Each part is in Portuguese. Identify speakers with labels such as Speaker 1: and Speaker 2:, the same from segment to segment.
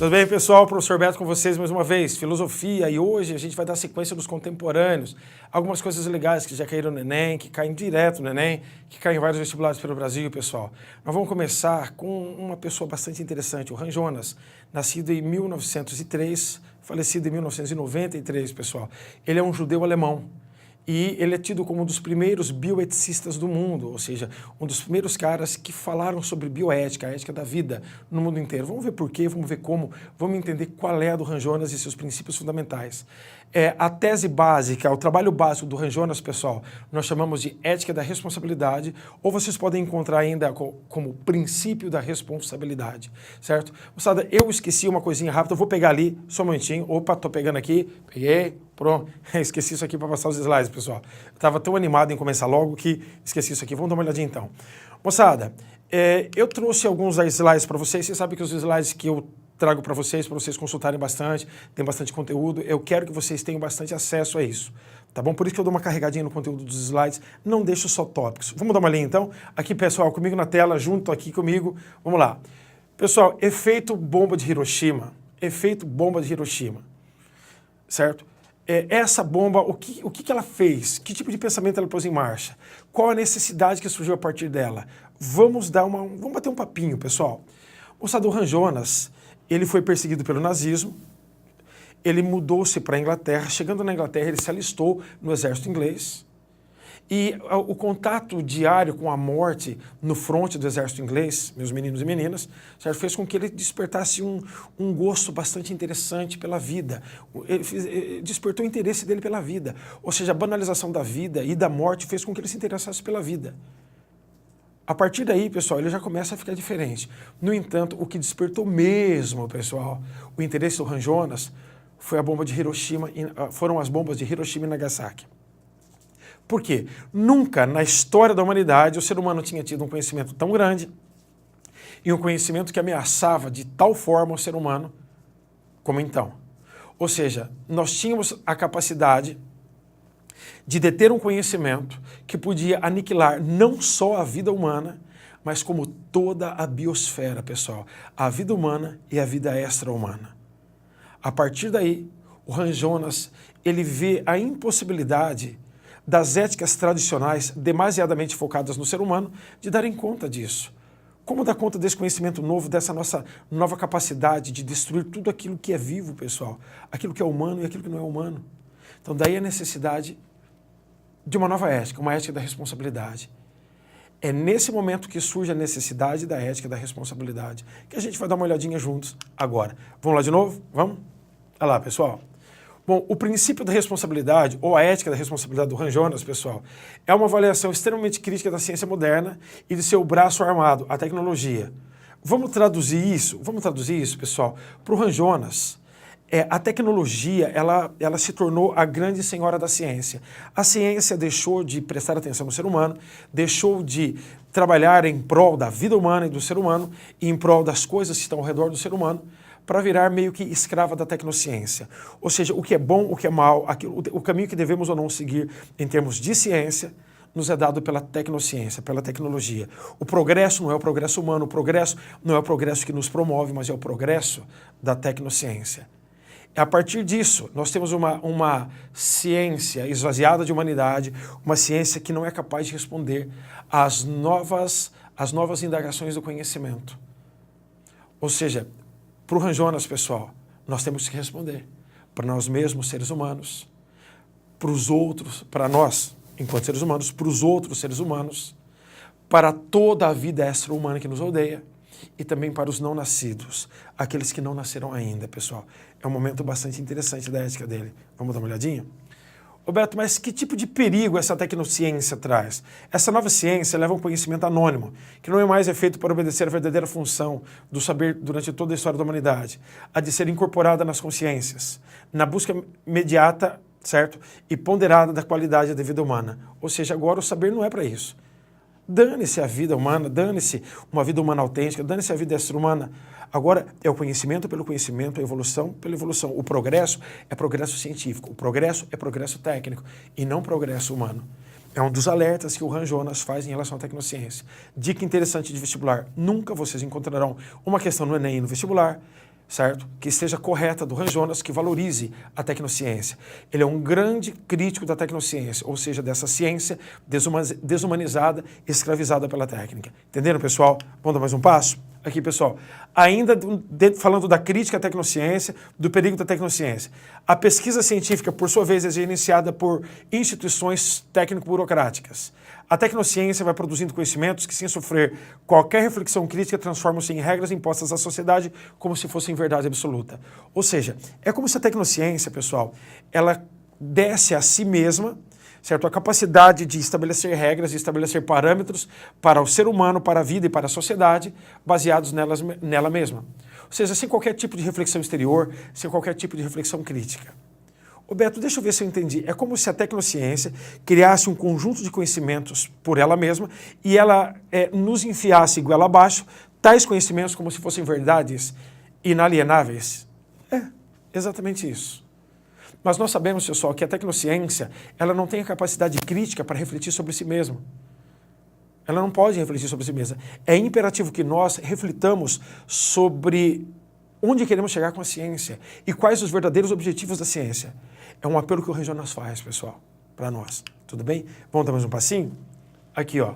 Speaker 1: Tudo bem, pessoal? Professor Beto com vocês mais uma vez. Filosofia, e hoje a gente vai dar sequência dos contemporâneos. Algumas coisas legais que já caíram no Enem, que caem direto no Enem, que caem em vários vestibulares pelo Brasil, pessoal. Nós vamos começar com uma pessoa bastante interessante, o Ran Jonas, nascido em 1903, falecido em 1993, pessoal. Ele é um judeu alemão. E ele é tido como um dos primeiros bioeticistas do mundo, ou seja, um dos primeiros caras que falaram sobre bioética, a ética da vida no mundo inteiro. Vamos ver por quê, vamos ver como, vamos entender qual é a do Ran Jonas e seus princípios fundamentais. A tese básica, o trabalho básico do Ran Jonas, pessoal, nós chamamos de ética da responsabilidade, ou vocês podem encontrar ainda como princípio da responsabilidade, certo? Moçada, eu esqueci uma coisinha rápida, eu vou pegar ali, só um momentinho. Opa, tô pegando aqui, peguei. Pronto, esqueci isso aqui para passar os slides, pessoal. Eu estava tão animado em começar logo que esqueci isso aqui. Vamos dar uma olhadinha então. Moçada, eu trouxe alguns slides para vocês. Vocês sabem que os slides que eu trago para vocês consultarem bastante, tem bastante conteúdo. Eu quero que vocês tenham bastante acesso a isso, tá bom? Por isso que eu dou uma carregadinha no conteúdo dos slides, não deixo só tópicos. Vamos dar uma olhadinha então? Aqui, pessoal, comigo na tela, junto aqui comigo. Vamos lá. Pessoal, efeito bomba de Hiroshima. Efeito bomba de Hiroshima, certo? Essa bomba, o que ela fez? Que tipo de pensamento ela pôs em marcha? Qual a necessidade que surgiu a partir dela? Vamos bater um papinho, pessoal. Moçada, o Ran Jonas, ele foi perseguido pelo nazismo, ele mudou-se para a Inglaterra, chegando na Inglaterra ele se alistou no exército inglês, e o contato diário com a morte no fronte do exército inglês, meus meninos e meninas, certo, fez com que ele despertasse um gosto bastante interessante pela vida. Ele despertou o interesse dele pela vida. Ou seja, a banalização da vida e da morte fez com que ele se interessasse pela vida. A partir daí, pessoal, ele já começa a ficar diferente. No entanto, o que despertou mesmo, pessoal, o interesse do Ran Jonas foi a bomba de Hiroshima, foram as bombas de Hiroshima e Nagasaki. Por quê? Nunca na história da humanidade o ser humano tinha tido um conhecimento tão grande e um conhecimento que ameaçava de tal forma o ser humano como então. Ou seja, nós tínhamos a capacidade de deter um conhecimento que podia aniquilar não só a vida humana, mas como toda a biosfera, pessoal. A vida humana e a vida extra-humana. A partir daí, o Ran Jonas, ele vê a impossibilidade das éticas tradicionais demasiadamente focadas no ser humano, de darem conta disso. Como dar conta desse conhecimento novo, dessa nossa nova capacidade de destruir tudo aquilo que é vivo, pessoal, aquilo que é humano e aquilo que não é humano. Então daí a necessidade de uma nova ética, uma ética da responsabilidade. É nesse momento que surge a necessidade da ética da responsabilidade, que a gente vai dar uma olhadinha juntos agora. Vamos lá de novo? Vamos? Olha lá, pessoal. Bom, o princípio da responsabilidade, ou a ética da responsabilidade do Ran Jonas, pessoal, é uma avaliação extremamente crítica da ciência moderna e de seu braço armado, a tecnologia. Vamos traduzir isso, pessoal, para o Ran Jonas. A tecnologia, ela se tornou a grande senhora da ciência. A ciência deixou de prestar atenção no ser humano, deixou de trabalhar em prol da vida humana e do ser humano, e em prol das coisas que estão ao redor do ser humano, para virar meio que escrava da tecnociência. Ou seja, o que é bom, o que é mal, o caminho que devemos ou não seguir em termos de ciência, nos é dado pela tecnociência, pela tecnologia. O progresso não é o progresso humano, o progresso não é o progresso que nos promove, mas é o progresso da tecnociência. A partir disso, nós temos uma ciência esvaziada de humanidade, uma ciência que não é capaz de responder às novas indagações do conhecimento. Ou seja, para o Ran Jonas, pessoal, nós temos que responder para nós mesmos, seres humanos, para os outros, para nós, enquanto seres humanos, para os outros seres humanos, para toda a vida extra-humana que nos rodeia e também para os não nascidos, aqueles que não nasceram ainda, pessoal. É um momento bastante interessante da ética dele. Vamos dar uma olhadinha? Roberto, mas que tipo de perigo essa tecnociência traz? Essa nova ciência leva um conhecimento anônimo, que não é mais feito para obedecer a verdadeira função do saber durante toda a história da humanidade, a de ser incorporada nas consciências, na busca imediata, certo? E ponderada da qualidade da vida humana. Ou seja, agora o saber não é para isso. Dane-se a vida humana, dane-se uma vida humana autêntica, dane-se a vida extra-humana. Agora é o conhecimento pelo conhecimento, a evolução pela evolução. O progresso é progresso científico, o progresso é progresso técnico e não progresso humano. É um dos alertas que o Ran Jonas faz em relação à tecnociência. Dica interessante de vestibular: nunca vocês encontrarão uma questão no Enem e no vestibular certo? Que esteja correta do Hans Jonas, que valorize a tecnociência. Ele é um grande crítico da tecnociência, ou seja, dessa ciência desumanizada, escravizada pela técnica. Entenderam, pessoal? Vamos dar mais um passo? Aqui, pessoal, ainda falando da crítica à tecnociência, do perigo da tecnociência. A pesquisa científica, por sua vez, é iniciada por instituições técnico-burocráticas. A tecnociência vai produzindo conhecimentos que, sem sofrer qualquer reflexão crítica, transformam-se em regras impostas à sociedade como se fossem verdade absoluta. Ou seja, é como se a tecnociência, pessoal, ela desse a si mesma, certo? A capacidade de estabelecer regras, de estabelecer parâmetros para o ser humano, para a vida e para a sociedade, baseados nela mesma. Ou seja, sem qualquer tipo de reflexão exterior, sem qualquer tipo de reflexão crítica. Ô Beto, deixa eu ver se eu entendi. É como se a tecnociência criasse um conjunto de conhecimentos por ela mesma e ela nos enfiasse goela abaixo tais conhecimentos como se fossem verdades inalienáveis. É, exatamente isso. Mas nós sabemos, pessoal, que a tecnociência ela não tem a capacidade crítica para refletir sobre si mesma. Ela não pode refletir sobre si mesma. É imperativo que nós reflitamos sobre onde queremos chegar com a ciência e quais os verdadeiros objetivos da ciência. É um apelo que o Hans Jonas faz, pessoal, para nós. Tudo bem? Vamos dar mais um passinho? Aqui, ó.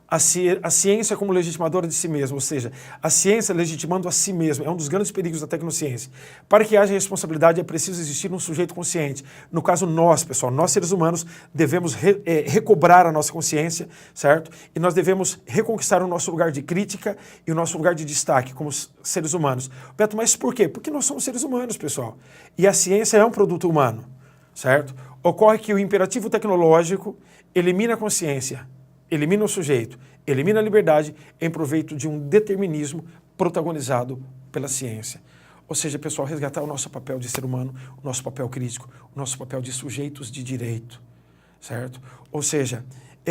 Speaker 1: A ciência como legitimadora de si mesma, ou seja, a ciência legitimando a si mesma, é um dos grandes perigos da tecnociência. Para que haja responsabilidade é preciso existir um sujeito consciente. No caso nós, pessoal, nós seres humanos devemos recobrar a nossa consciência, certo? E nós devemos reconquistar o nosso lugar de crítica e o nosso lugar de destaque como seres humanos. Beto, mas por quê? Porque nós somos seres humanos, pessoal. E a ciência é um produto humano, certo? Ocorre que o imperativo tecnológico elimina a consciência, elimina o sujeito, elimina a liberdade em proveito de um determinismo protagonizado pela ciência. Ou seja, pessoal, resgatar o nosso papel de ser humano, o nosso papel crítico, o nosso papel de sujeitos de direito, certo? Ou seja,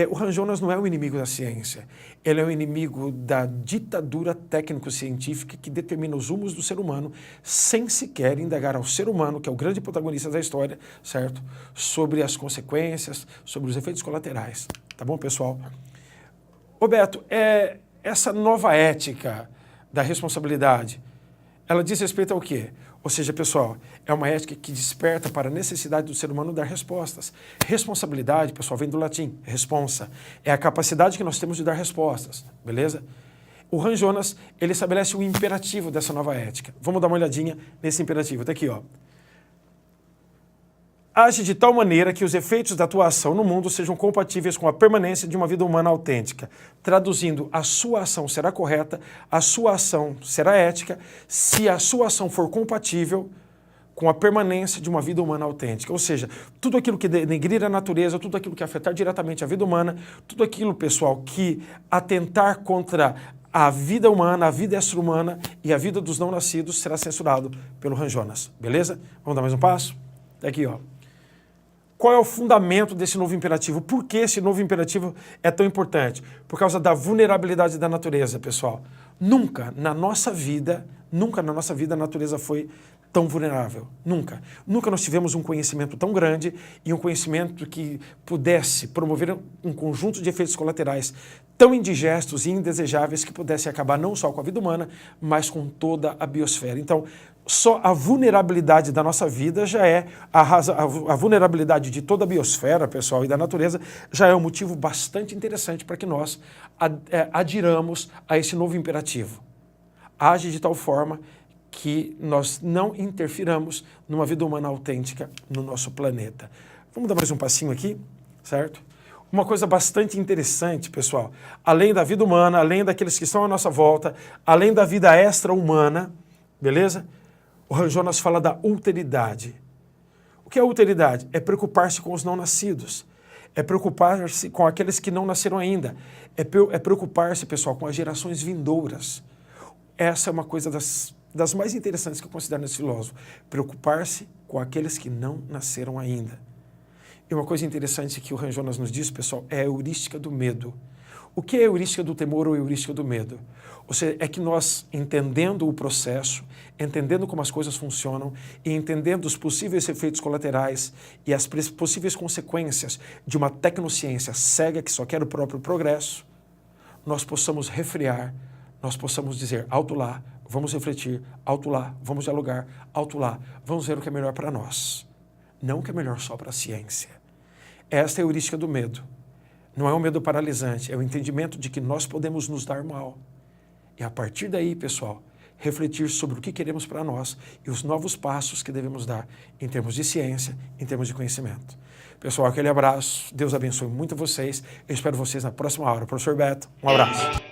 Speaker 1: o Hans Jonas não é o inimigo da ciência, ele é o inimigo da ditadura técnico-científica que determina os rumos do ser humano sem sequer indagar ao ser humano, que é o grande protagonista da história, certo? Sobre as consequências, sobre os efeitos colaterais. Tá bom, pessoal? Ô Beto, essa nova ética da responsabilidade, ela diz respeito ao quê? Ou seja, pessoal, é uma ética que desperta para a necessidade do ser humano dar respostas. Responsabilidade, pessoal, vem do latim, responsa. É a capacidade que nós temos de dar respostas, beleza? O Hans Jonas, ele estabelece o imperativo dessa nova ética. Vamos dar uma olhadinha nesse imperativo. Está aqui, ó. Age de tal maneira que os efeitos da tua ação no mundo sejam compatíveis com a permanência de uma vida humana autêntica. Traduzindo, a sua ação será correta, a sua ação será ética, se a sua ação for compatível com a permanência de uma vida humana autêntica. Ou seja, tudo aquilo que denegrir a natureza, tudo aquilo que afetar diretamente a vida humana, tudo aquilo, pessoal, que atentar contra a vida humana, a vida extra-humana e a vida dos não-nascidos será censurado pelo Hans Jonas. Beleza? Vamos dar mais um passo? Tá aqui, ó. Qual é o fundamento desse novo imperativo? Por que esse novo imperativo é tão importante? Por causa da vulnerabilidade da natureza, pessoal. Nunca na nossa vida a natureza foi tão vulnerável. Nunca. Nunca nós tivemos um conhecimento tão grande e um conhecimento que pudesse promover um conjunto de efeitos colaterais tão indigestos e indesejáveis que pudessem acabar não só com a vida humana, mas com toda a biosfera. Então, só a vulnerabilidade da nossa vida já é, a vulnerabilidade de toda a biosfera, pessoal, e da natureza, já é um motivo bastante interessante para que nós adiramos a esse novo imperativo. Age de tal forma que nós não interfiramos numa vida humana autêntica no nosso planeta. Vamos dar mais um passinho aqui, certo? Uma coisa bastante interessante, pessoal, além da vida humana, além daqueles que estão à nossa volta, além da vida extra-humana, beleza? O Hans Jonas fala da ulteridade. O que é a ulteridade? É preocupar-se com os não-nascidos. É preocupar-se com aqueles que não nasceram ainda. É preocupar-se, pessoal, com as gerações vindouras. Essa é uma coisa das mais interessantes que eu considero nesse filósofo. Preocupar-se com aqueles que não nasceram ainda. E uma coisa interessante que o Hans Jonas nos diz, pessoal, é a heurística do medo. O que é a heurística do temor ou a heurística do medo? Ou seja, é que nós, entendendo o processo, entendendo como as coisas funcionam e entendendo os possíveis efeitos colaterais e as possíveis consequências de uma tecnociência cega que só quer o próprio progresso, nós possamos refrear, nós possamos dizer, alto lá, vamos refletir, alto lá, vamos dialogar, alto lá, vamos ver o que é melhor para nós, não o que é melhor só para a ciência. Esta é a heurística do medo. Não é um medo paralisante, é o entendimento de que nós podemos nos dar mal. E a partir daí, pessoal, refletir sobre o que queremos para nós e os novos passos que devemos dar em termos de ciência, em termos de conhecimento. Pessoal, aquele abraço, Deus abençoe muito vocês, eu espero vocês na próxima aula. Professor Beto, um abraço.